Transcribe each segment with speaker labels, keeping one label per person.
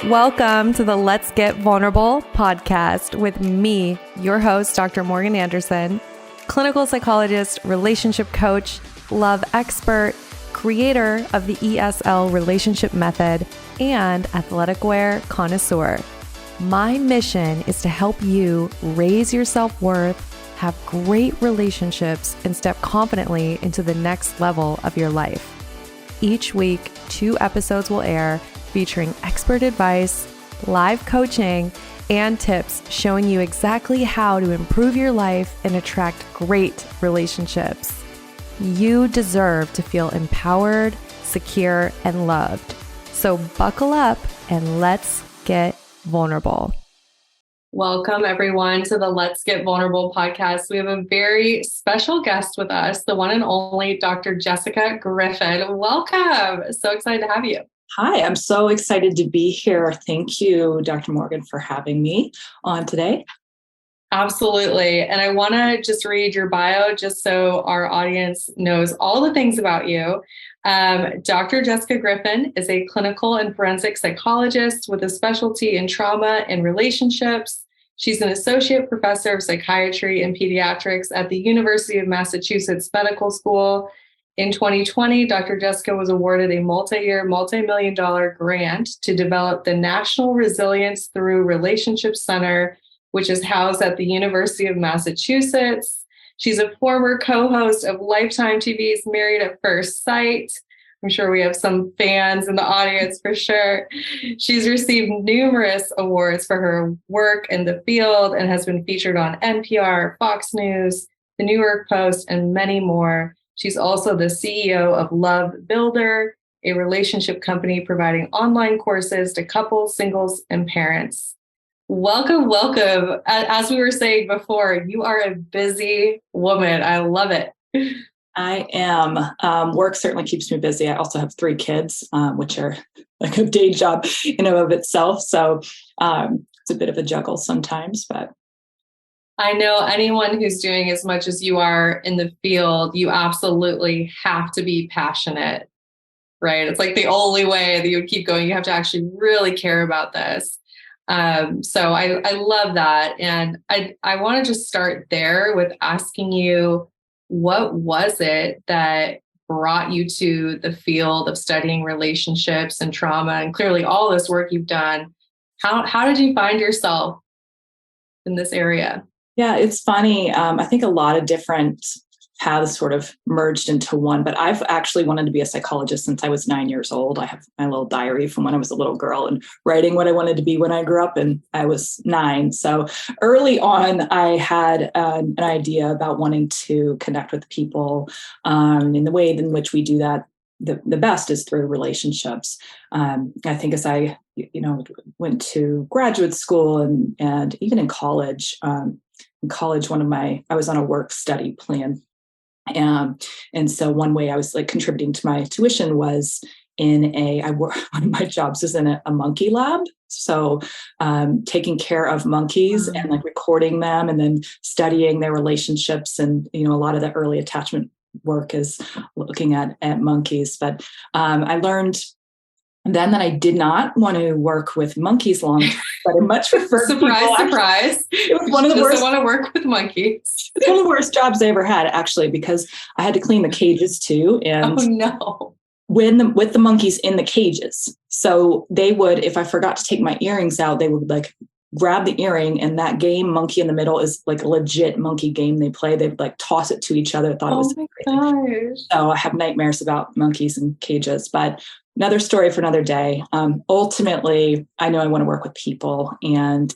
Speaker 1: Welcome to the Let's Get Vulnerable podcast with me, your host, Dr. Morgan Anderson, clinical psychologist, relationship coach, love expert, creator of the ESL relationship method, and athletic wear connoisseur. My mission is to help you raise your self-worth, have great relationships, and step confidently into the next level of your life. Each week, 2 episodes will air featuring expert advice, live coaching, and tips showing you exactly how to improve your life and attract great relationships. You deserve to feel empowered, secure, and loved. So buckle up and let's get vulnerable. Welcome, everyone, to the Let's Get Vulnerable podcast. We have a very special guest with us, the one and only Dr. Jessica Griffin. Welcome. So excited to have you.
Speaker 2: Hi, I'm so excited to be here. Thank you, Dr. Morgan, for having me on today.
Speaker 1: Absolutely. And I want to just read your bio just so our audience knows all the things about you. Dr. Jessica Griffin is a clinical and forensic psychologist with a specialty in trauma and relationships. She's an associate professor of psychiatry and pediatrics at the University of Massachusetts Medical School. In 2020, Dr. Jessica was awarded a multi-year, multi-million-dollar grant to develop the National Resilience Through Relationships Center, which is housed at the University of Massachusetts. She's a former co-host of Lifetime TV's Married at First Sight. I'm sure we have some fans in the audience for sure. She's received numerous awards for her work in the field and has been featured on NPR, Fox News, The New York Post, and many more. She's also the CEO of Love Builder, a relationship company providing online courses to couples, singles, and parents. Welcome, welcome. As we were saying before, you are a busy woman. I love it.
Speaker 2: I am. Work certainly keeps me busy. I also have 3 kids, which are like a day job in and of itself. So it's a bit of a juggle sometimes, but
Speaker 1: I know anyone who's doing as much as you are in the field, you absolutely have to be passionate, right? It's like the only way that you would keep going. You have to actually really care about this. So I love that. And I want to just start there with asking you, what was it that brought you to the field of studying relationships and trauma, and clearly all this work you've done? How did you find yourself in this area?
Speaker 2: yeah, it's funny. I think a lot of different paths sort of merged into one, but I've actually wanted to be a psychologist since I was 9 years old. I have my little diary from when I was a little girl and writing what I wanted to be when I grew up, and I was 9. So early on, I had an idea about wanting to connect with people, in the way in which we do that. The best is through relationships. I think as I, went to graduate school and even in college, I was on a work study plan. And so one way I was like contributing to my tuition was one of my jobs was in a monkey lab. So taking care of monkeys and like recording them and then studying their relationships. And, a lot of the early attachment work is looking at monkeys. But I learned then that I did not want to work with monkeys long term, but I much preferred
Speaker 1: surprise.
Speaker 2: It was one of the worst.
Speaker 1: Want to work with monkeys.
Speaker 2: It's one of the worst jobs I ever had, actually, because I had to clean the cages too. And
Speaker 1: oh no.
Speaker 2: With the monkeys in the cages. So they would, if I forgot to take my earrings out, they would like grab the earring, and that game Monkey in the Middle is like a legit monkey game they play. They'd like toss it to each other. Thought it was
Speaker 1: my gosh.
Speaker 2: So I have nightmares about monkeys in cages, but another story for another day. Ultimately, I know I want to work with people. And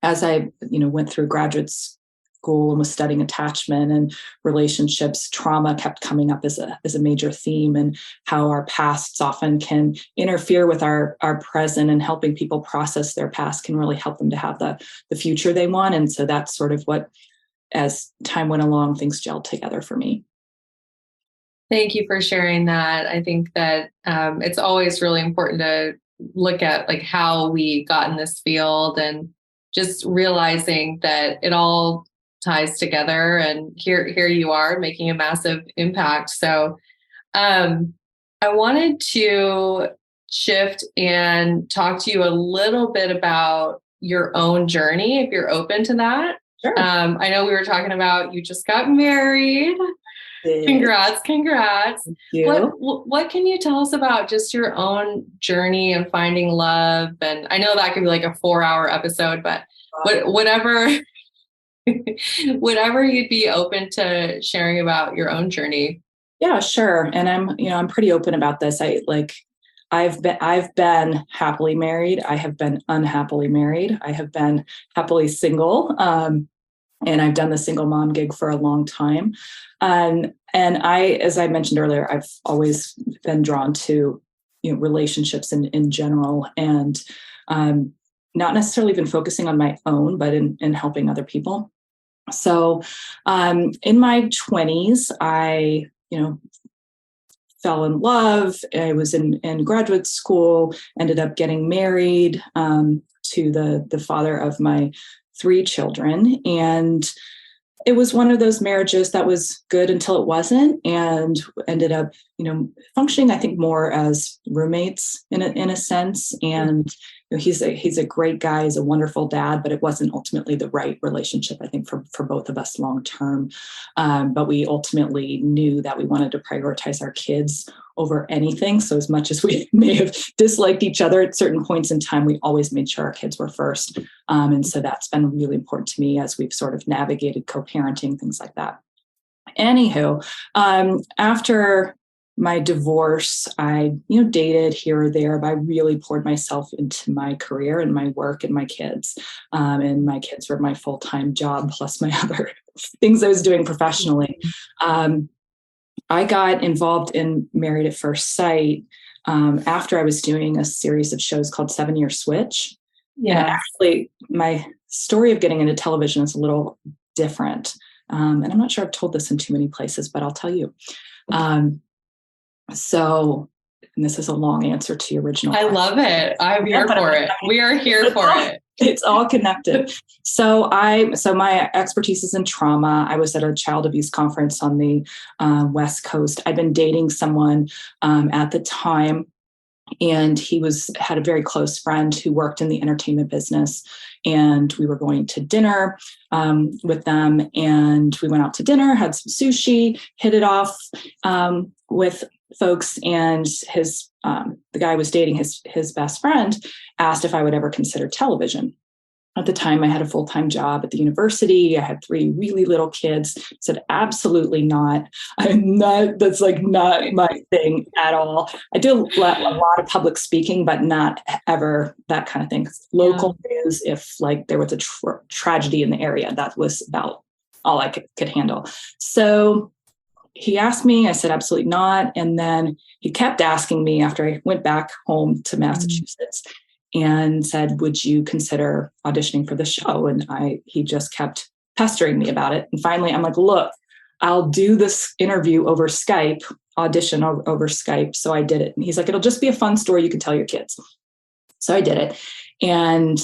Speaker 2: as I, went through graduate school and was studying attachment and relationships, trauma kept coming up as a major theme, and how our pasts often can interfere with our present, and helping people process their past can really help them to have the future they want. And so that's sort of what, as time went along, things gelled together for me.
Speaker 1: Thank you for sharing that. I think that it's always really important to look at like how we got in this field, and just realizing that it all ties together, and here you are making a massive impact. So I wanted to shift and talk to you a little bit about your own journey, if you're open to that.
Speaker 2: Sure.
Speaker 1: I know we were talking about you just got married. Congrats.
Speaker 2: Thank you.
Speaker 1: What can you tell us about just your own journey of finding love? And I know that could be like a 4-hour episode, but whatever whatever you'd be open to sharing about your own journey.
Speaker 2: Yeah, sure. And I'm pretty open about this. I've been happily married. I have been unhappily married. I have been happily single. And I've done the single mom gig for a long time. And as I mentioned earlier, I've always been drawn to, relationships in general, and not necessarily been focusing on my own, but in helping other people. So in my 20s, I, fell in love. I was in graduate school, ended up getting married to the father of my 3 children. And it was one of those marriages that was good until it wasn't, and ended up, functioning, I think, more as roommates in a sense. And he's a great guy. He's a wonderful dad, but it wasn't ultimately the right relationship, I think, for both of us long term. But we ultimately knew that we wanted to prioritize our kids over anything. So as much as we may have disliked each other at certain points in time, we always made sure our kids were first. And so that's been really important to me as we've sort of navigated co-parenting, things like that. Anywho, after my divorce, I, dated here or there, but I really poured myself into my career and my work and my kids. And my kids were my full-time job plus my other things I was doing professionally. I got involved in Married at First Sight after I was doing a series of shows called 7 Year Switch. Yeah. And actually, my story of getting into television is a little different. And I'm not sure I've told this in too many places, but I'll tell you. So, and this is a long answer to your original question.
Speaker 1: I love it. I'm here for it. We are here for it.
Speaker 2: It's all connected. So my expertise is in trauma. I was at a child abuse conference on the West Coast. I'd been dating someone at the time, and he had a very close friend who worked in the entertainment business. And we were going to dinner with them, and we went out to dinner, had some sushi, hit it off with folks, and the guy I was dating, his best friend, asked if I would ever consider television. At the time, I had a full-time job at the university. I had 3 really little kids. I said, absolutely not. That's like not my thing at all. I do a lot of public speaking, but not ever that kind of thing. Local news, if like there was a tragedy in the area, that was about all I could handle. So he asked me, I said, absolutely not. And then he kept asking me after I went back home to Massachusetts and said, would you consider auditioning for the show? And he just kept pestering me about it. And finally, I'm like, look, I'll do this interview over Skype, audition over Skype. So I did it. And he's like, it'll just be a fun story you can tell your kids. So I did it. And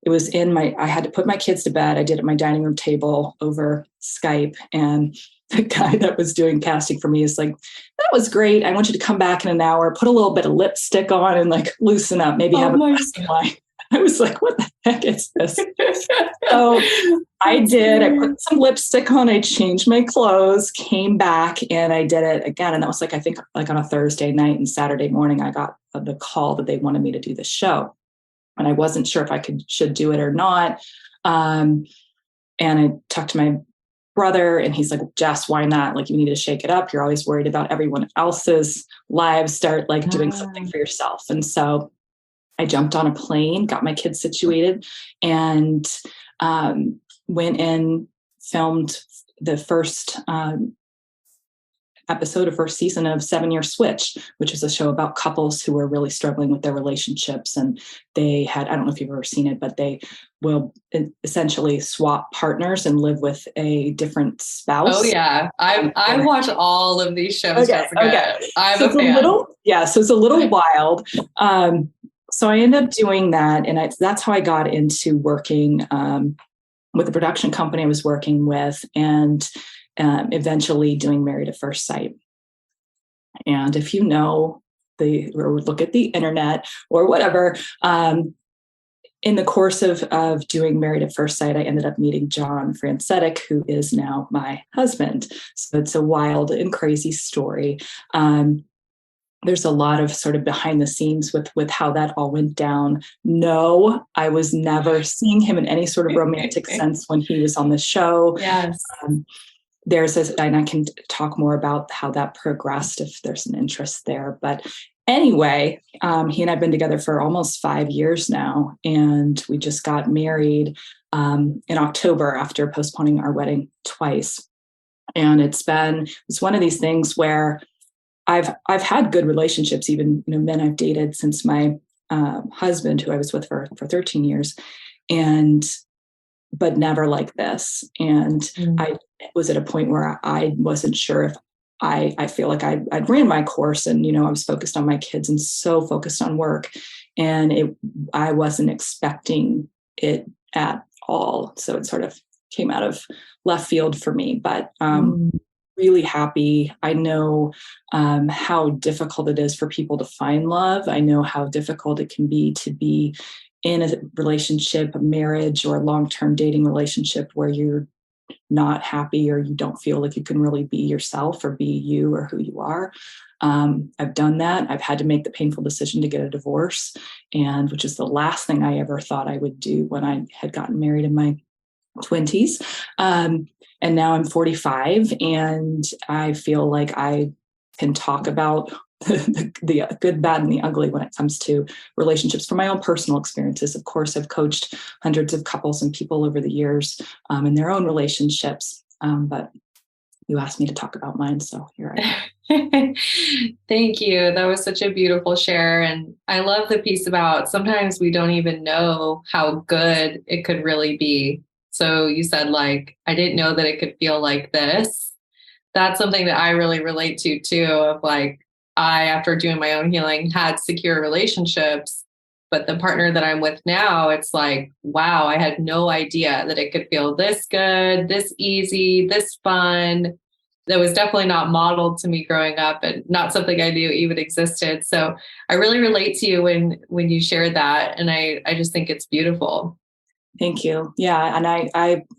Speaker 2: it was I had to put my kids to bed. I did it at my dining room table over Skype. And the guy that was doing casting for me is like, that was great. I want you to come back in an hour, put a little bit of lipstick on and like loosen up, maybe have a glass of wine. I was like, what the heck is this? So I did. I put some lipstick on. I changed my clothes, came back, and I did it again. And that was I think on a Thursday night, and Saturday morning, I got the call that they wanted me to do the show. And I wasn't sure if I should do it or not. And I talked to my brother, and he's like, Jess, why not? Like, you need to shake it up. You're always worried about everyone else's lives. Start doing something for yourself. And so I jumped on a plane, got my kids situated, and went in, filmed the first episode of first season of 7 Year Switch, which is a show about couples who are really struggling with their relationships. And they had, I don't know if you've ever seen it, but they will essentially swap partners and live with a different spouse.
Speaker 1: Oh yeah. I watch all of these shows, Jessica. Okay. I'm a fan.
Speaker 2: So it's a little wild. So I ended up doing that. And that's how I got into working with the production company I was working with, and eventually doing Married at First Sight. And if you know or look at the internet or whatever. In the course of doing Married at First Sight, I ended up meeting John Francetic, who is now my husband. So it's a wild and crazy story. There's a lot of sort of behind the scenes with how that all went down. No, I was never seeing him in any sort of romantic sense when he was on the show.
Speaker 1: Yes.
Speaker 2: And I can talk more about how that progressed if there's an interest there. But anyway, he and I have been together for almost 5 years now, and we just got married in October after postponing our wedding twice. And it's one of these things where I've had good relationships, even men I've dated since my husband, who I was with for 13 years, but never like this. And I was at a point where I wasn't sure if I feel like I'd ran my course, and I was focused on my kids and so focused on work, and I wasn't expecting it at all. So it sort of came out of left field for me, but really happy. I know how difficult it is for people to find love. I know how difficult it can be to be in a relationship, a marriage, or a long-term dating relationship where you're not happy or you don't feel like you can really be yourself or be you or who you are. I've done that. I've had to make the painful decision to get a divorce, which is the last thing I ever thought I would do when I had gotten married in my 20s. And now I'm 45, and I feel like I can talk about the good, bad, and the ugly when it comes to relationships from my own personal experiences. Of course, I've coached hundreds of couples and people over the years in their own relationships. But you asked me to talk about mine, so here I
Speaker 1: am. Thank you. That was such a beautiful share. And I love the piece about sometimes we don't even know how good it could really be. So you said, I didn't know that it could feel like this. That's something that I really relate to too, of I, after doing my own healing, had secure relationships, but the partner that I'm with now, it's wow, I had no idea that it could feel this good, this easy, this fun. That was definitely not modeled to me growing up, and not something I knew even existed. So I really relate to you when you shared that. And I just think it's beautiful.
Speaker 2: Thank you. Yeah. And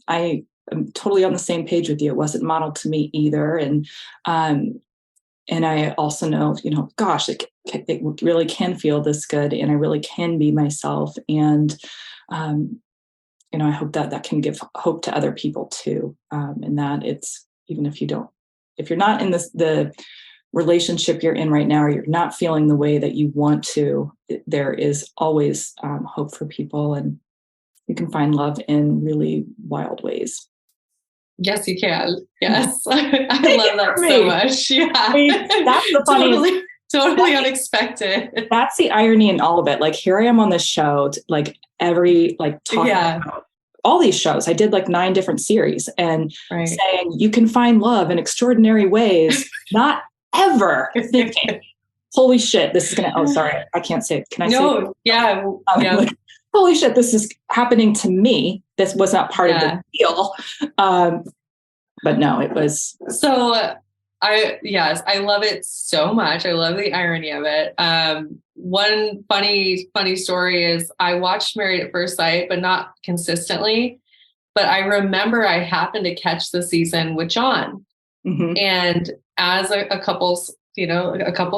Speaker 2: I am totally on the same page with you. It wasn't modeled to me either. And I also know, gosh, it really can feel this good, and I really can be myself. And, I hope that can give hope to other people too. And that it's, even if you're not in the relationship you're in right now, or you're not feeling the way that you want to, there is always hope for people, and you can find love in really wild ways.
Speaker 1: Yes, you can. Yes. I love that so much. Yeah.
Speaker 2: That's the funny.
Speaker 1: Totally unexpected.
Speaker 2: That's the irony in all of it. Here I am on this show, talking about all these shows. I did 9 different series, and saying you can find love in extraordinary ways, not ever thinking, holy shit, this is going to, sorry, I can't say it. Can I say it?
Speaker 1: Yeah.
Speaker 2: Holy shit, this is happening to me. This was not part of the deal. But no, it was.
Speaker 1: So I love it so much. I love the irony of it. One funny story is I watched Married at First Sight, but not consistently. But I remember I happened to catch the season with John. Mm-hmm. And as a couple's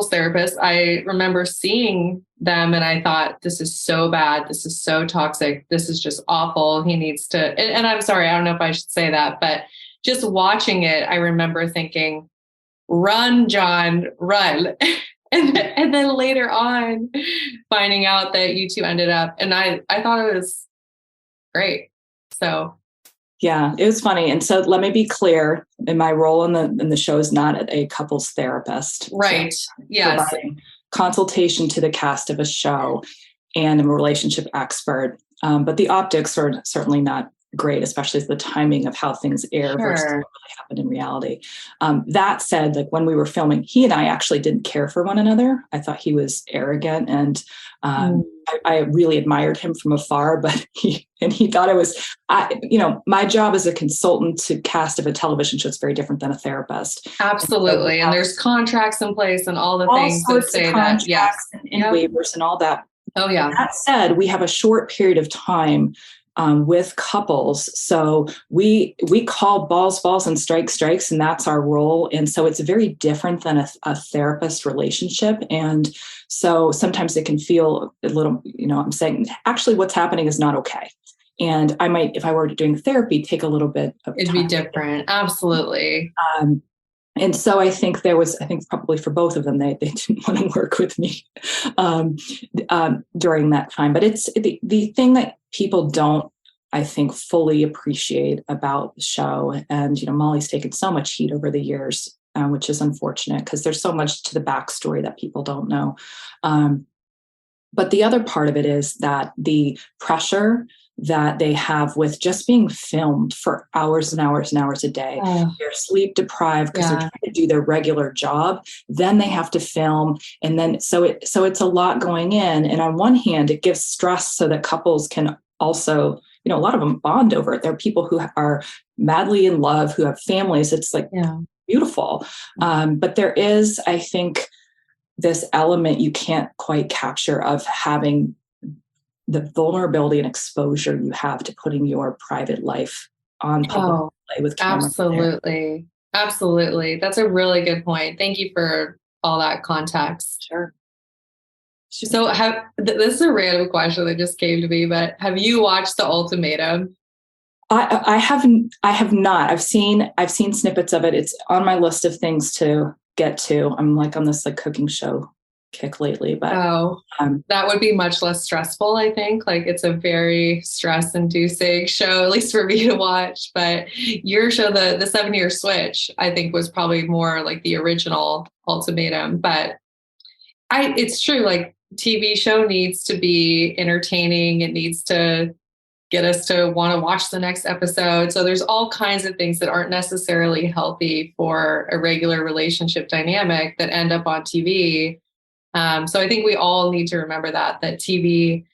Speaker 1: therapist, I remember seeing them, and I thought, this is so bad. This is so toxic. This is just awful. He needs to, and I'm sorry, I don't know if I should say that, but just watching it, I remember thinking, run, John, run. and then later on, finding out that you two ended up, and I thought it was great. So.
Speaker 2: Yeah, it was funny. And so let me be clear, in my role in the show is not a couples therapist.
Speaker 1: Right.
Speaker 2: So
Speaker 1: yes.
Speaker 2: Providing consultation to the cast of a show, and I'm a relationship expert. But the optics are certainly not great, especially as the timing of how things air versus what really happened in reality. That said, like when we were filming, he and I actually didn't care for one another. I thought he was arrogant, and I really admired him from afar, but he thought my job as a consultant to cast of a television show is very different than a therapist.
Speaker 1: Absolutely. And there's contracts in place and all the things that say that. Yes.
Speaker 2: And waivers and all that.
Speaker 1: Oh yeah.
Speaker 2: That said, we have a short period of time with couples. So we call balls, and strikes, and that's our role. And so it's very different than a therapist relationship. And so sometimes it can feel a little, I'm saying, actually what's happening is not okay. And I might, if I were doing therapy, take a little bit of
Speaker 1: It'd
Speaker 2: time.
Speaker 1: be different. Absolutely.
Speaker 2: And so I think probably for both of them, they didn't want to work with me during that time. But it's the thing that people don't, I think, fully appreciate about the show. And, Molly's taken so much heat over the years, which is unfortunate because there's so much to the backstory that people don't know. But the other part of it is that the pressure that they have with just being filmed for hours and hours and hours a day. They're sleep deprived because they're trying to do their regular job. Then they have to film. And then, so it's a lot going in. And on one hand, it gives stress so that couples can also, a lot of them bond over it. There are people who are madly in love, who have families. It's like beautiful. But there is, I think, this element you can't quite capture of having the vulnerability and exposure you have to putting your private life on public display with camera.
Speaker 1: Absolutely. Absolutely. That's a really good point. Thank you for all that context.
Speaker 2: Sure.
Speaker 1: So this is a random question that just came to me, but have you watched The Ultimatum?
Speaker 2: I have not. I've seen snippets of it. It's on my list of things to get to. I'm like on this cooking show kick lately, but
Speaker 1: that would be much less stressful, I think. Like it's a very stress inducing show, at least for me to watch. But your show, the 7-Year Switch, I think was probably more like the original Ultimatum. But it's true, like TV show needs to be entertaining. It needs to get us to want to watch the next episode. So there's all kinds of things that aren't necessarily healthy for a regular relationship dynamic that end up on TV. So I think we all need to remember that TV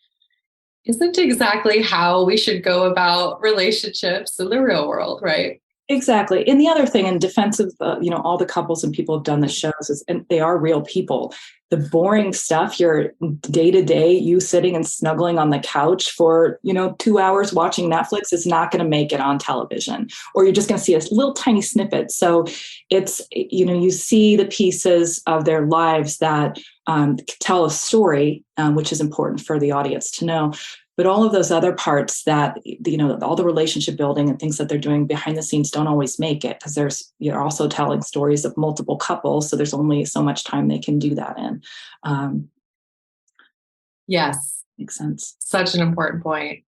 Speaker 1: isn't exactly how we should go about relationships in the real world, right?
Speaker 2: Exactly. And the other thing, in defense of all the couples and people who've done the shows, is, and they are real people. The boring stuff, your day to day, you sitting and snuggling on the couch for 2 hours watching Netflix, is not going to make it on television, or you're just going to see a little tiny snippet. So it's you see the pieces of their lives that tell a story, which is important for the audience to know. But all of those other parts that, all the relationship building and things that they're doing behind the scenes don't always make it, because you're also telling stories of multiple couples. So there's only so much time they can do that in.
Speaker 1: Yes.
Speaker 2: Makes sense.
Speaker 1: Such an important point.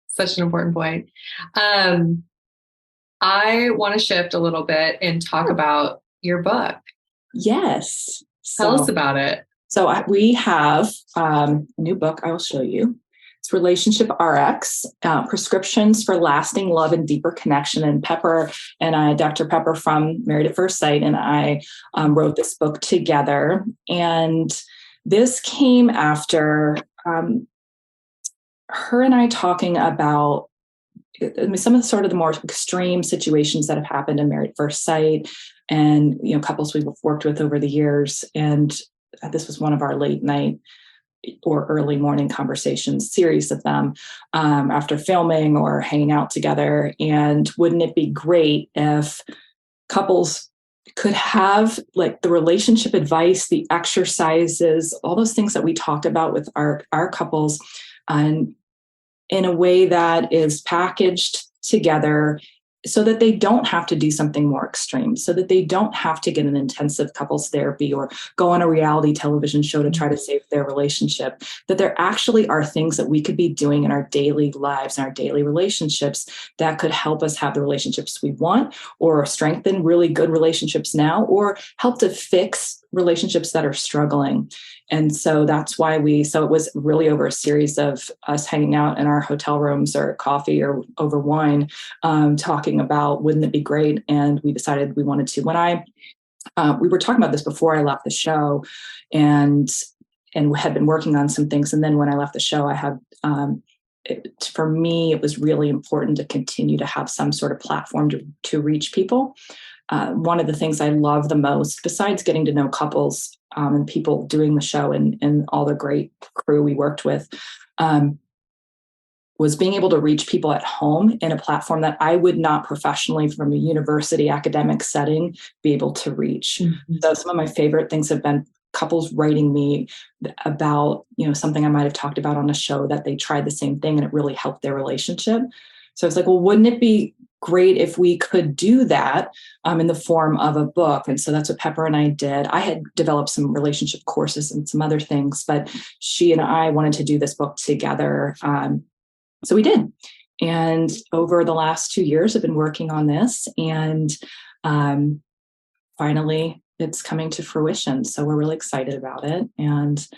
Speaker 1: I want to shift a little bit and talk about your book.
Speaker 2: Yes.
Speaker 1: Tell us about it.
Speaker 2: So we have a new book I will show you. It's Relationship RX, Prescriptions for Lasting Love and Deeper Connection. And Pepper and Dr. Pepper from Married at First Sight and I wrote this book together. And this came after her and I talking about some of the more extreme situations that have happened in Married at First Sight and, couples we've worked with over the years. And this was one of our late night or early morning conversations, series of them, after filming or hanging out together. And wouldn't it be great if couples could have like the relationship advice, the exercises, all those things that we talked about with our couples, and in a way that is packaged together so that they don't have to do something more extreme, so that they don't have to get an intensive couples therapy or go on a reality television show to try to save their relationship, that there actually are things that we could be doing in our daily lives and our daily relationships that could help us have the relationships we want, or strengthen really good relationships now, or help to fix relationships that are struggling. And so that's why so it was really over a series of us hanging out in our hotel rooms or coffee or over wine, talking about, wouldn't it be great? And we decided we wanted to. We were talking about this before I left the show, and had been working on some things. And then when I left the show, I had, for me, it was really important to continue to have some sort of platform to reach people. One of the things I love the most, besides getting to know couples and people doing the show and all the great crew we worked with, was being able to reach people at home in a platform that I would not professionally from a university academic setting be able to reach. Mm-hmm. So some of my favorite things have been couples writing me about, something I might have talked about on a show that they tried the same thing and it really helped their relationship. So I was like, well, wouldn't it be great if we could do that in the form of a book? And so that's what Pepper and I did. I had developed some relationship courses and some other things, but she and I wanted to do this book together. So we did. And over the last 2 years, I've been working on this, and finally it's coming to fruition. So we're really excited about it. And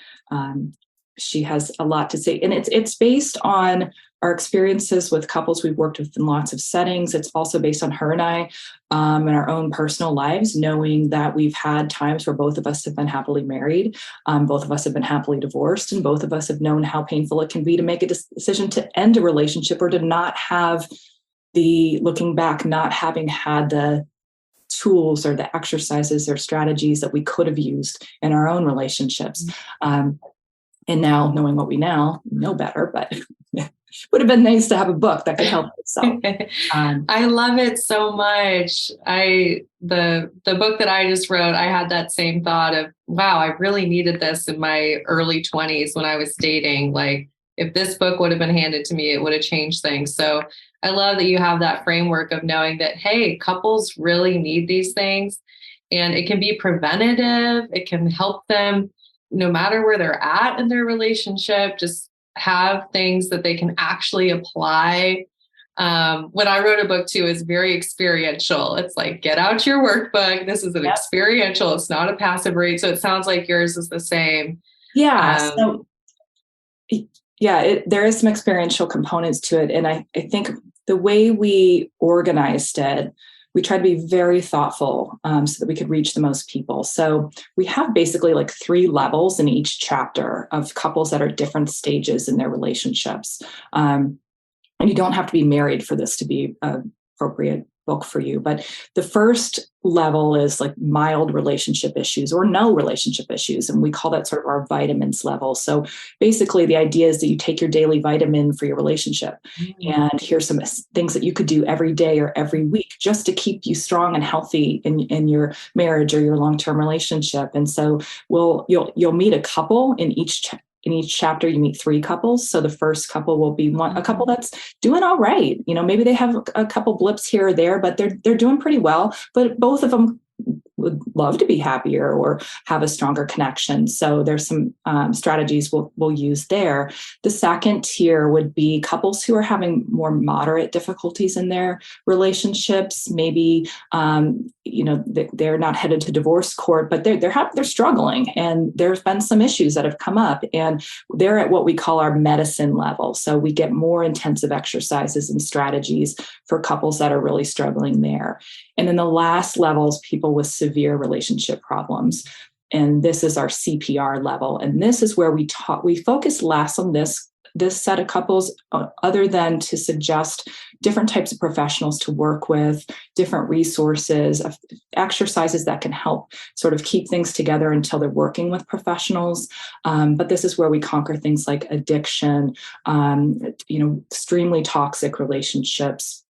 Speaker 2: she has a lot to say. And it's based on our experiences with couples we've worked with in lots of settings. It's also based on her and I in our own personal lives, knowing that we've had times where both of us have been happily married, both of us have been happily divorced, and both of us have known how painful it can be to make a decision to end a relationship or to not have looking back, not having had the tools or the exercises or strategies that we could have used in our own relationships. And now, knowing what we now know better, but would have been nice to have a book that could help us. So,
Speaker 1: I love it so much. The book that I just wrote, I had that same thought of, wow, I really needed this in my early 20s when I was dating. Like, if this book would have been handed to me, it would have changed things. So I love that you have that framework of knowing that, hey, couples really need these things, and it can be preventative. It can help them no matter where they're at in their relationship, just have things that they can actually apply. When I wrote a book too, it's very experiential. It's like, get out your workbook. This is an experiential. It's not a passive read. So it sounds like yours is the same.
Speaker 2: Yeah. There is some experiential components to it. And I think the way we organized it, we tried to be very thoughtful so that we could reach the most people. So we have basically like 3 levels in each chapter of couples that are different stages in their relationships. And you don't have to be married for this to be an appropriate book for you. But the first level is like mild relationship issues or no relationship issues. And we call that sort of our vitamins level. So basically the idea is that you take your daily vitamin for your relationship. And here's some things that you could do every day or every week just to keep you strong and healthy in your marriage or your long-term relationship. And so you'll meet a couple in each chapter. You meet 3 couples. So the first couple will be a couple that's doing all right. Maybe they have a couple blips here or there, but they're doing pretty well. But both of them would love to be happier or have a stronger connection. So there's some strategies we'll use there. The second tier would be couples who are having more moderate difficulties in their relationships. Maybe they're not headed to divorce court, but they're struggling, and there's been some issues that have come up, and they're at what we call our medicine level. So we get more intensive exercises and strategies for couples that are really struggling there. And then the last level is people with severe relationship problems. And this is our CPR level. And this is where we focus less on this set of couples, other than to suggest different types of professionals to work with, different resources, exercises that can help sort of keep things together until they're working with professionals. But this is where we conquer things like addiction, extremely toxic relationships,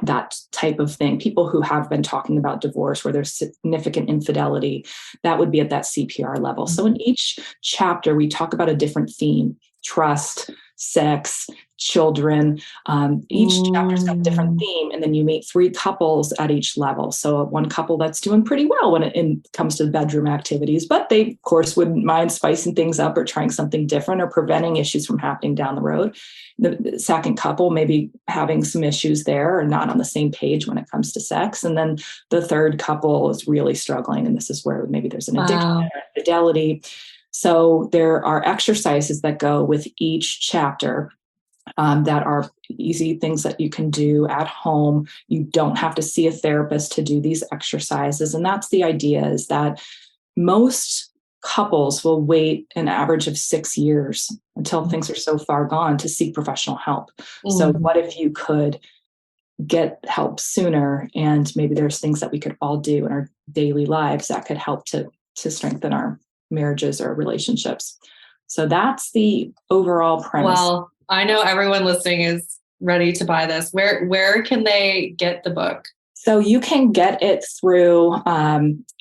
Speaker 2: that type of thing. People who have been talking about divorce where there's significant infidelity, that would be at that CPR level. So in each chapter, we talk about a different theme: trust, sex, children. Each chapter's got a different theme, and then you meet 3 couples at each level. So one couple that's doing pretty well when it comes to bedroom activities, but they, of course, wouldn't mind spicing things up or trying something different or preventing issues from happening down the road. The second couple maybe having some issues there or not on the same page when it comes to sex. And then the third couple is really struggling, and this is where maybe there's an addiction or infidelity. So there are exercises that go with each chapter that are easy things that you can do at home. You don't have to see a therapist to do these exercises. And that's the idea, is that most couples will wait an average of 6 years until things are so far gone to seek professional help. So what if you could get help sooner? And maybe there's things that we could all do in our daily lives that could help to strengthen our marriages or relationships. So that's the overall premise.
Speaker 1: Well, I know everyone listening is ready to buy this. Where can they get the book?
Speaker 2: So you can get it through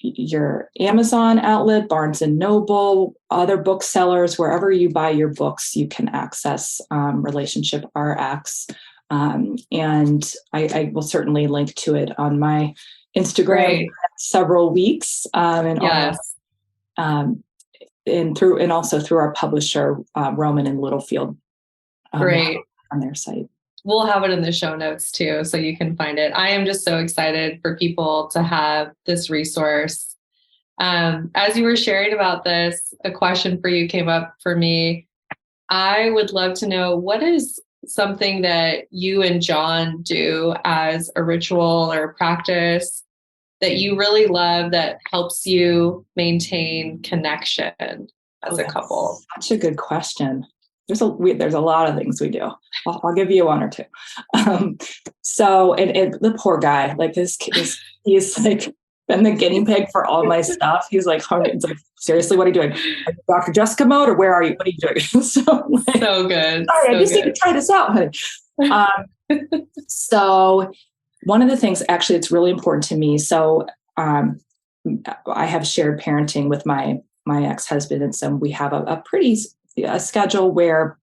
Speaker 2: your Amazon outlet, Barnes and Noble, other booksellers, wherever you buy your books, you can access Relationship RX. And I will certainly link to it on my Instagram several weeks. And also through our publisher, Rowman and Littlefield.
Speaker 1: Great.
Speaker 2: On their site.
Speaker 1: We'll have it in the show notes too, so you can find it. I am just so excited for people to have this resource. As you were sharing about this, a question for you came up for me. I would love to know, what is something that you and John do as a ritual or a practice that you really love that helps you maintain connection as a couple?
Speaker 2: Such a good question. There's a lot of things we do. I'll give you one or two. So the poor guy, like he's like been the guinea pig for all my stuff. He's like, seriously, what are you doing? Are you Dr. Jessica mode, or where are you? What are you doing?
Speaker 1: So good.
Speaker 2: Sorry, I just need to try this out, honey. So one of the things, actually, it's really important to me. So I have shared parenting with my ex-husband, and so we have a pretty schedule where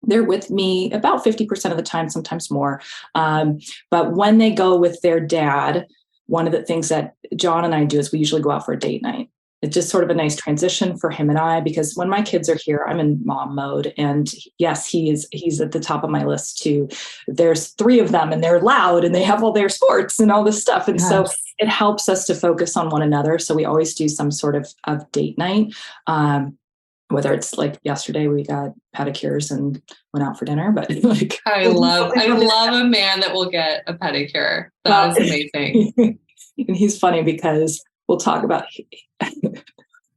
Speaker 2: they're with me about 50% of the time, sometimes more. But when they go with their dad, one of the things that John and I do is we usually go out for a date night. It's just sort of a nice transition for him and I, because when my kids are here, I'm in mom mode. And yes, he's at the top of my list too. There's 3 of them and they're loud and they have all their sports and all this stuff. And so it helps us to focus on one another. So we always do some sort of date night. Whether it's like yesterday, we got pedicures and went out for dinner, but like,
Speaker 1: I love a man that will get a pedicure. That is amazing.
Speaker 2: And he's funny because we'll talk about,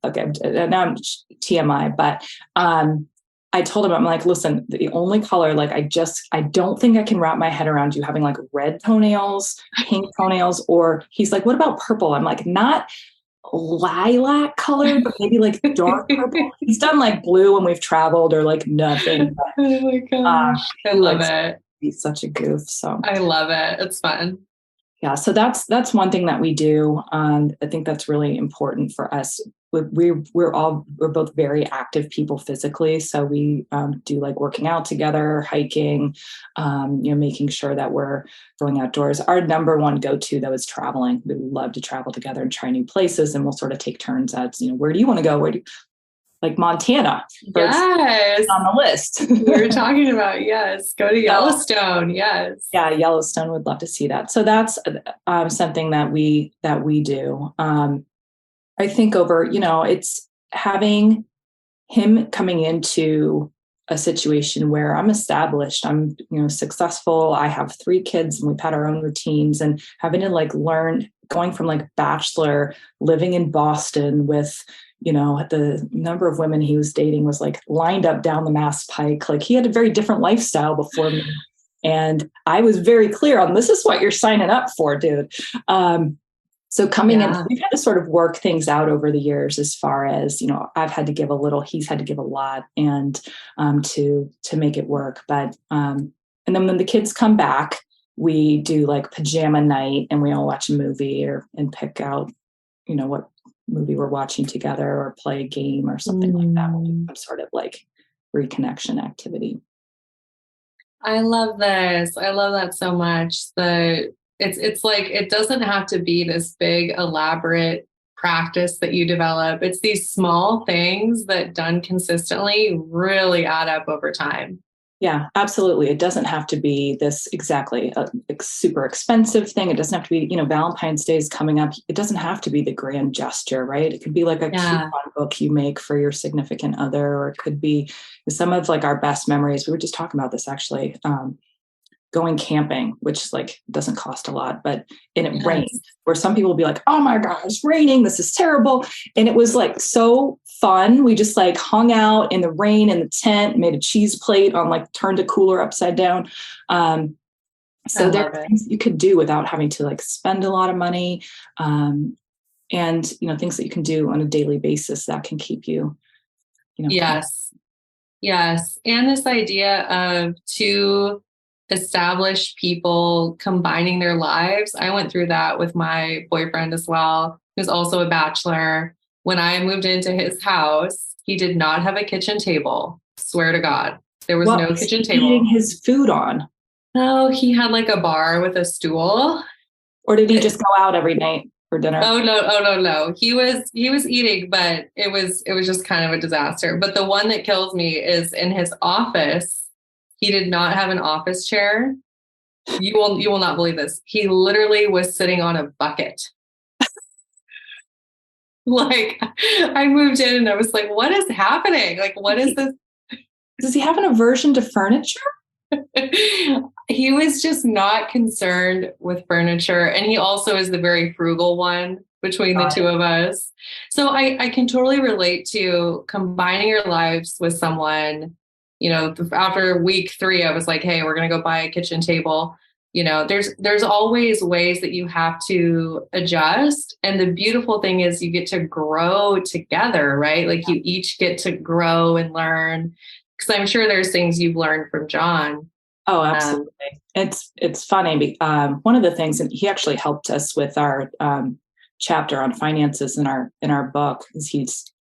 Speaker 2: okay, now I'm TMI, but, I told him, I'm like, listen, the only color, like, I don't think I can wrap my head around you having like red toenails, pink toenails, or he's like, what about purple? I'm like, not lilac color, but maybe like dark purple. He's done like blue when we've traveled, or like nothing. But,
Speaker 1: oh my gosh. I love it.
Speaker 2: He's such a goof. So
Speaker 1: I love it. It's fun.
Speaker 2: Yeah. So that's one thing that we do. I think that's really important for us. We're both very active people physically. So we do like working out together, hiking, making sure that we're going outdoors. Our number one go-to though is traveling. We love to travel together and try new places, and we'll sort of take turns at, where do you want to go? Like Montana.
Speaker 1: Yes.
Speaker 2: On the list.
Speaker 1: We were talking about, yes. Go to Yellowstone. Yes.
Speaker 2: Yeah. Yellowstone, would love to see that. So that's something that we do. I think over, it's having him coming into a situation where I'm established, I'm, successful. I have 3 kids and we've had our own routines, and having to like learn, going from like bachelor, living in Boston with, the number of women he was dating was like lined up down the Mass Pike. Like he had a very different lifestyle before me. And I was very clear on, this is what you're signing up for, dude. So coming in, we've had to sort of work things out over the years, as far as, I've had to give a little, he's had to give a lot, and to make it work. But, and then when the kids come back, we do like pajama night, and we all watch a movie and pick out, what movie we're watching together, or play a game or something like that. We'll do some sort of like reconnection activity.
Speaker 1: I love this. I love that so much. It's like, it doesn't have to be this big, elaborate practice that you develop. It's these small things that done consistently really add up over time.
Speaker 2: Yeah, absolutely. It doesn't have to be this exactly super expensive thing. It doesn't have to be, Valentine's Day is coming up. It doesn't have to be the grand gesture, right? It could be like a
Speaker 1: Yeah.
Speaker 2: coupon book you make for your significant other, or it could be some of like our best memories. We were just talking about this actually. Going camping, which like doesn't cost a lot, and it rained,
Speaker 1: Yes.
Speaker 2: where some people will be like, oh my God, it's raining. This is terrible. And it was like so fun. We just like hung out in the rain in the tent, made a cheese plate on like turned a cooler upside down.
Speaker 1: I
Speaker 2: So there
Speaker 1: love
Speaker 2: are
Speaker 1: it.
Speaker 2: things you could do without having to like spend a lot of money. And things that you can do on a daily basis that can keep you, kind of.
Speaker 1: Yes. Yes. And this idea of two established people combining their lives. I went through that with my boyfriend as well, who's also a bachelor. When I moved into his house, he did not have a kitchen table. Swear to God, there was
Speaker 2: What
Speaker 1: no
Speaker 2: was
Speaker 1: kitchen
Speaker 2: he eating
Speaker 1: table.
Speaker 2: his food on?
Speaker 1: No, he had like a bar with a stool.
Speaker 2: Or did he
Speaker 1: But
Speaker 2: just go out every night for dinner?
Speaker 1: oh no, oh no, no. He was eating, but it was just kind of a disaster. But the one that kills me is in his office. He did not have an office chair. You will not believe this. He literally was sitting on a bucket. Like I moved in and I was like, what is happening? Like, what is this?
Speaker 2: Does he have an aversion to furniture?
Speaker 1: He was just not concerned with furniture. And he also is the very frugal one between the
Speaker 2: Got
Speaker 1: two
Speaker 2: it.
Speaker 1: of us. So I can totally relate to combining your lives with someone. After week 3, I was like, hey, we're going to go buy a kitchen table. There's always ways that you have to adjust. And the beautiful thing is you get to grow together, right? Like you each get to grow and learn. Because I'm sure there's things you've learned from John.
Speaker 2: Oh,
Speaker 1: Um,
Speaker 2: absolutely. It's funny. One of the things, and he actually helped us with our chapter on finances in our book, because he's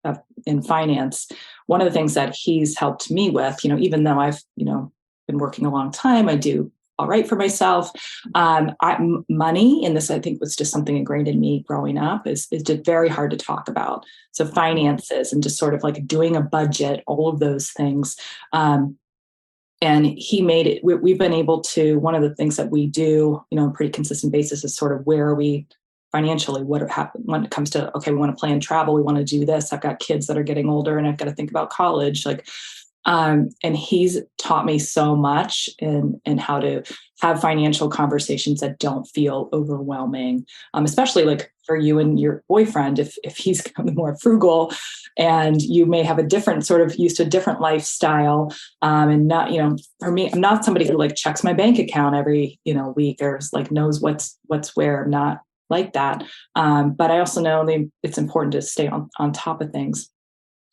Speaker 2: in finance. One of the things that he's helped me with, even though I've been working a long time, I do all right for myself. Money, and this I think was just something ingrained in me growing up, is just very hard to talk about. So finances and just sort of like doing a budget, all of those things. And he made it, we've been able to, one of the things that we do, on a pretty consistent basis is sort of where are we financially, what happened when it comes to, okay, we want to plan travel, we want to do this. I've got kids that are getting older and I've got to think about college. And he's taught me so much in how to have financial conversations that don't feel overwhelming, especially like for you and your boyfriend, if he's more frugal and you may have a different sort of used to a different lifestyle, and not, for me, I'm not somebody who like checks my bank account every, week, or like knows what's where. I'm not like that. But I also know it's important to stay on top of things.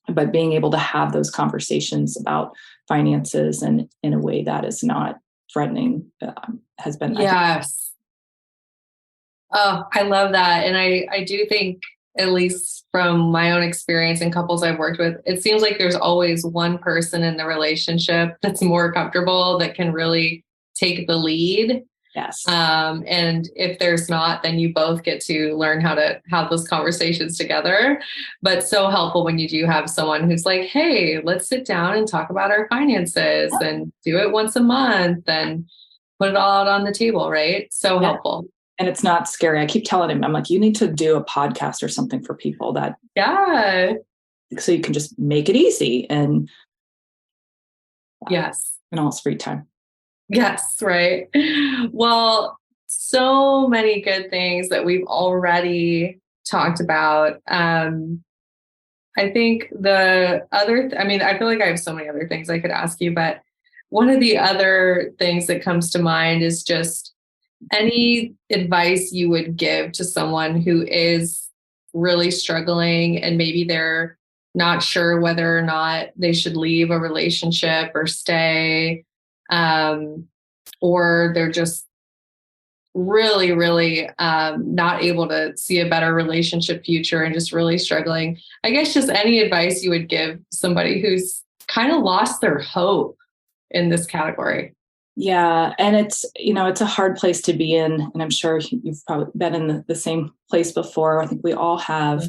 Speaker 2: But being able to have those conversations about finances and in a way that is not threatening has been, I think.
Speaker 1: yes. Oh, I love that. And I do think, at least from my own experience and couples I've worked with, it seems like there's always one person in the relationship that's more comfortable, that can really take the lead.
Speaker 2: Yes.
Speaker 1: And if there's not, then you both get to learn how to have those conversations together. But so helpful when you do have someone who's like, hey, let's sit down and talk about our finances and do it once a month and put it all out on the table, right? So
Speaker 2: Yeah.
Speaker 1: helpful.
Speaker 2: And it's not scary. I keep telling him, I'm like, you need to do a podcast or something for people
Speaker 1: Yeah.
Speaker 2: so you can just make it easy and
Speaker 1: Yes.
Speaker 2: in all his free time.
Speaker 1: Yes. Right. Well, so many good things that we've already talked about. I think I feel like I have so many other things I could ask you, but one of the other things that comes to mind is just any advice you would give to someone who is really struggling and maybe they're not sure whether or not they should leave a relationship or stay, um, or they're just really, really not able to see a better relationship future and just really struggling. I guess just any advice you would give somebody who's kind of lost their hope in this category.
Speaker 2: Yeah. And it's a hard place to be in. And I'm sure you've probably been in the same place before. I think we all have.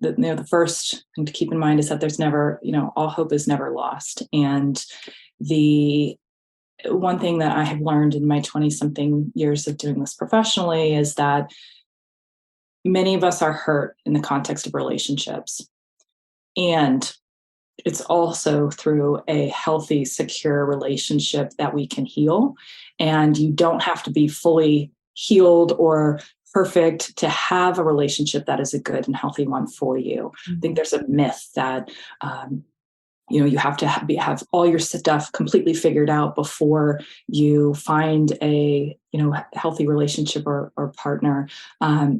Speaker 2: the first thing to keep in mind is that there's never, all hope is never lost. And the one thing that I have learned in my 20 something years of doing this professionally is that many of us are hurt in the context of relationships. And it's also through a healthy, secure relationship that we can heal. And you don't have to be fully healed or perfect to have a relationship that is a good and healthy one for you. I think there's a myth that, you have to have all your stuff completely figured out before you find a, healthy relationship or partner. And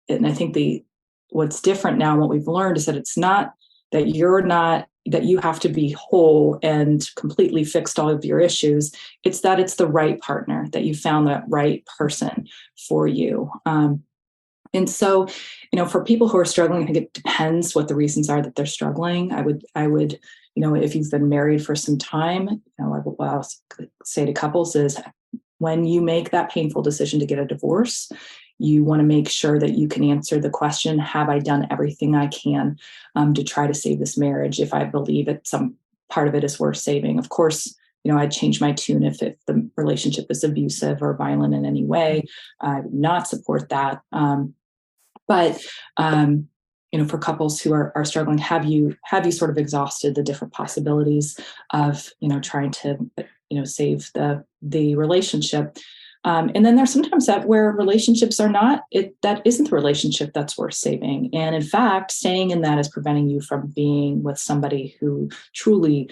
Speaker 2: I think what's different now, what we've learned is that it's not that that you have to be whole and completely fixed all of your issues. It's that it's the right partner, that you found that right person for you. And so, for people who are struggling, I think it depends what the reasons are that they're struggling. I would, if you've been married for some time, what I'll say to couples is when you make that painful decision to get a divorce, you want to make sure that you can answer the question, have I done everything I can to try to save this marriage if I believe that some part of it is worth saving? Of course, I'd change my tune if the relationship is abusive or violent in any way. I would not support that. But for couples who are struggling, have you sort of exhausted the different possibilities of, trying to, save the relationship? And then there's sometimes where relationships are that isn't the relationship that's worth saving. And in fact, staying in that is preventing you from being with somebody who truly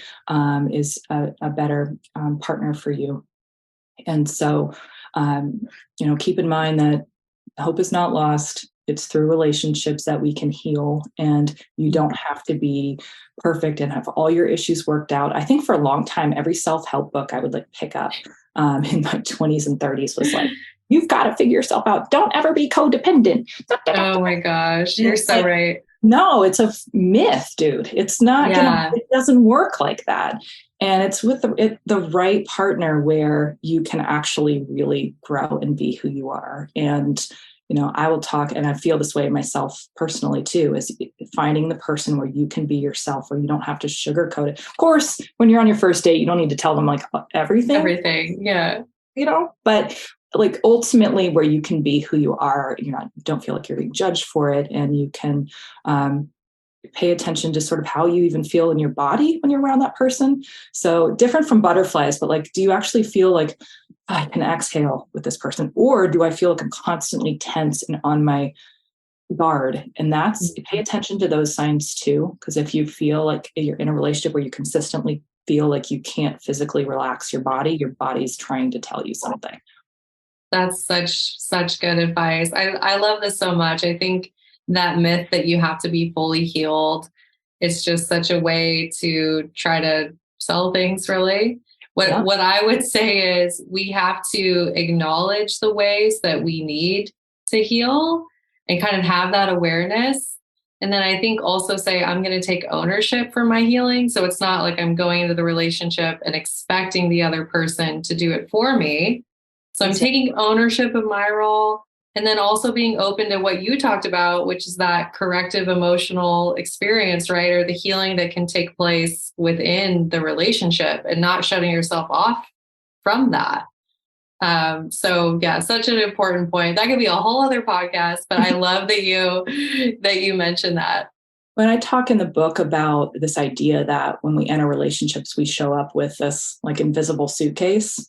Speaker 2: is a better partner for you. And so, keep in mind that hope is not lost. It's through relationships that we can heal, and you don't have to be perfect and have all your issues worked out. I think for a long time, every self-help book I would pick up in my 20s and 30s was like, you've got to figure yourself out. Don't ever be codependent.
Speaker 1: Oh my gosh, you're so right.
Speaker 2: No, it's a myth, dude. It's not, it doesn't work like that. And it's with the right partner where you can actually really grow and be who you are. And I will talk, and I feel this way myself personally too, is finding the person where you can be yourself, where you don't have to sugarcoat it. Of course, when you're on your first date, you don't need to tell them everything.
Speaker 1: Everything, yeah.
Speaker 2: But ultimately where you can be who you are, don't feel like you're being judged for it, and you can pay attention to sort of how you even feel in your body when you're around that person. So different from butterflies, but do you actually feel like I can exhale with this person? Or do I feel like I'm constantly tense and on my guard? And pay attention to those signs too. Because if you feel like you're in a relationship where you consistently feel like you can't physically relax your body's trying to tell you something.
Speaker 1: That's such good advice. I love this so much. I think that myth that you have to be fully healed is just such a way to try to sell things, really. What I would say is we have to acknowledge the ways that we need to heal and kind of have that awareness. And then I think also say, I'm going to take ownership for my healing. So it's not like I'm going into the relationship and expecting the other person to do it for me. So I'm taking ownership of my role. And then also being open to what you talked about, which is that corrective emotional experience, right? Or the healing that can take place within the relationship and not shutting yourself off from that. So yeah, such an important point. That could be a whole other podcast, but I love that you mentioned that.
Speaker 2: When I talk in the book about this idea that when we enter relationships, we show up with this invisible suitcase,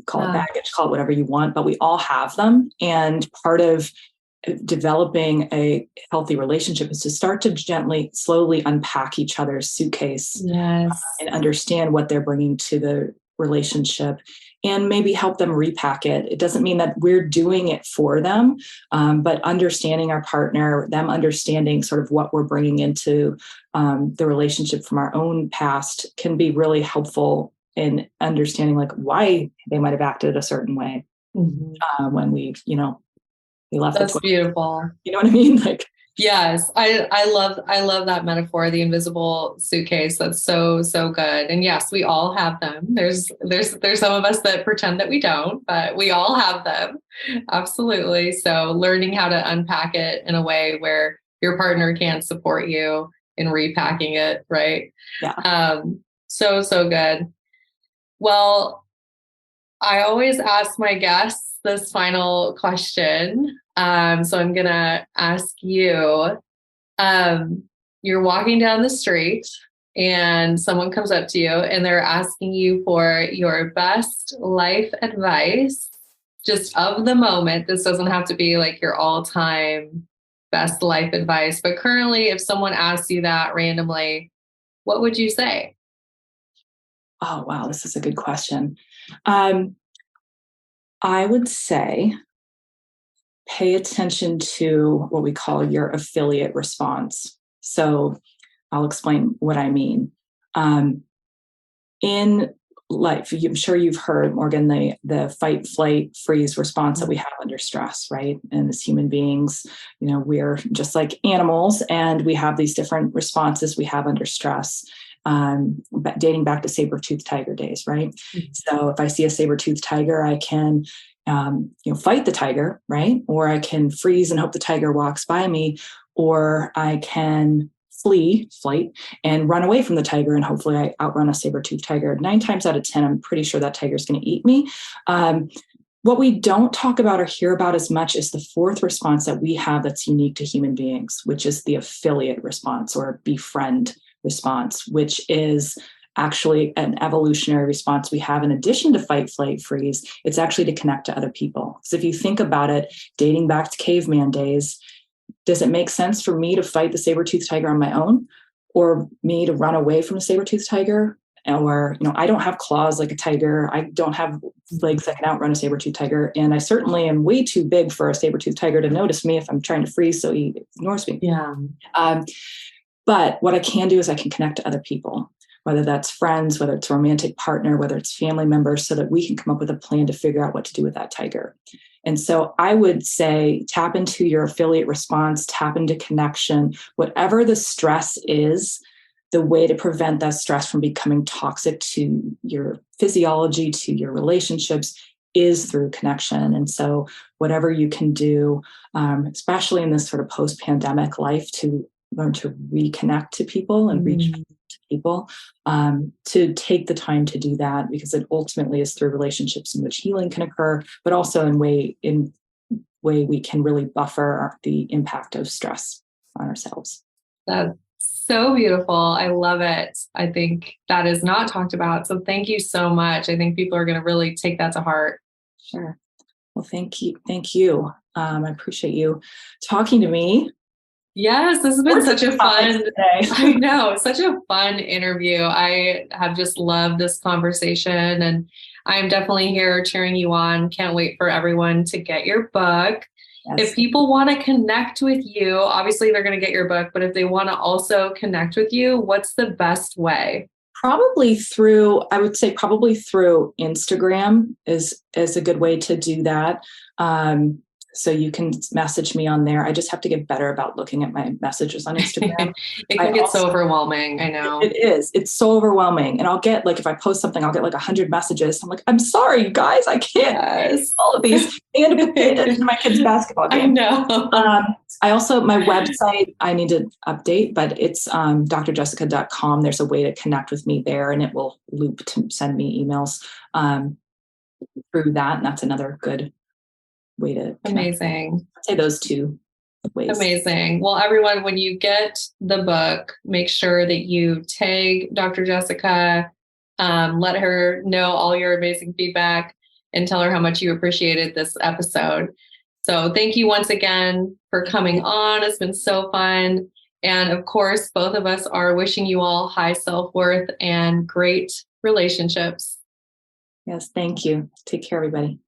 Speaker 2: call it baggage, call it whatever you want, but we all have them. And part of developing a healthy relationship is to start to gently, slowly unpack each other's suitcase and understand what they're bringing to the relationship and maybe help them repack it. It doesn't mean that we're doing it for them, but understanding our partner, them understanding sort of what we're bringing into the relationship from our own past can be really helpful in understanding why they might have acted a certain way when we left.
Speaker 1: That's beautiful.
Speaker 2: You know what I mean?
Speaker 1: Yes, I love that metaphor, the invisible suitcase. That's so good. And yes, we all have them. There's some of us that pretend that we don't, but we all have them. Absolutely. So learning how to unpack it in a way where your partner can support you in repacking it, right?
Speaker 2: Yeah.
Speaker 1: So good. Well, I always ask my guests this final question. So I'm gonna ask you, you're walking down the street and someone comes up to you and they're asking you for your best life advice, just of the moment. This doesn't have to be like your all-time best life advice, but currently, if someone asks you that randomly, what would you say?
Speaker 2: Oh, wow. This is a good question. Um, I would say pay attention to what we call your affiliate response. So I'll explain what I mean. In life, I'm sure you've heard, Morgan, the fight, flight, freeze response that we have under stress, right? And as human beings, we're just like animals, and we have these different responses we have under stress. But dating back to saber-toothed tiger days, right? Mm-hmm. So if I see a saber-toothed tiger, I can fight the tiger, right? Or I can freeze and hope the tiger walks by me, or I can flight, and run away from the tiger, and hopefully I outrun a saber-toothed tiger. 9 times out of 10, I'm pretty sure that tiger's going to eat me. What we don't talk about or hear about as much is the fourth response that we have that's unique to human beings, which is the affiliate response or befriend response, which is actually an evolutionary response we have in addition to fight, flight, freeze. It's actually to connect to other people. So if you think about it, dating back to caveman days, does it make sense for me to fight the saber-toothed tiger on my own, or me to run away from a saber-toothed tiger? Or, I don't have claws like a tiger. I don't have legs that can outrun a saber-toothed tiger. And I certainly am way too big for a saber-toothed tiger to notice me if I'm trying to freeze, so he ignores me.
Speaker 1: Yeah.
Speaker 2: But what I can do is I can connect to other people, whether that's friends, whether it's a romantic partner, whether it's family members, so that we can come up with a plan to figure out what to do with that tiger. And so I would say tap into your affiliate response, tap into connection, whatever the stress is. The way to prevent that stress from becoming toxic to your physiology, to your relationships, is through connection. And so whatever you can do, especially in this sort of post-pandemic life, to learn to reconnect to people and reach to people, to take the time to do that, because it ultimately is through relationships in which healing can occur, but also in way we can really buffer the impact of stress on ourselves.
Speaker 1: That's so beautiful. I love it. I think that is not talked about. So thank you so much. I think people are going to really take that to heart.
Speaker 2: Sure. Well, thank you. Thank you. I appreciate you talking to me.
Speaker 1: Yes, this has been such a fun, I know, such a fun interview. I have just loved this conversation, and I'm definitely here cheering you on. Can't wait for everyone to get your book. Yes. If people want to connect with you, obviously they're going to get your book, but if they want to also connect with you, what's the best way?
Speaker 2: Probably through Instagram is a good way to do that. So you can message me on there. I just have to get better about looking at my messages on Instagram.
Speaker 1: It can get so overwhelming. I know.
Speaker 2: It is. It's so overwhelming. And I'll get, like, if I post something, I'll get like 100 messages. I'm like, I'm sorry, you guys, I can't see all of these. And to pay attention to my kids' basketball game.
Speaker 1: I know.
Speaker 2: I also, my website, I need to update, but it's drjessica.com. There's a way to connect with me there, and it will loop to send me emails through that. And that's another good way to connect.
Speaker 1: Amazing.
Speaker 2: I'd say those two ways.
Speaker 1: Amazing. Well, everyone, when you get the book, make sure that you tag Dr. Jessica, let her know all your amazing feedback, and tell her how much you appreciated this episode. So thank you once again for coming on. It's been so fun. And of course, both of us are wishing you all high self-worth and great relationships.
Speaker 2: Yes, thank you. Take care, everybody.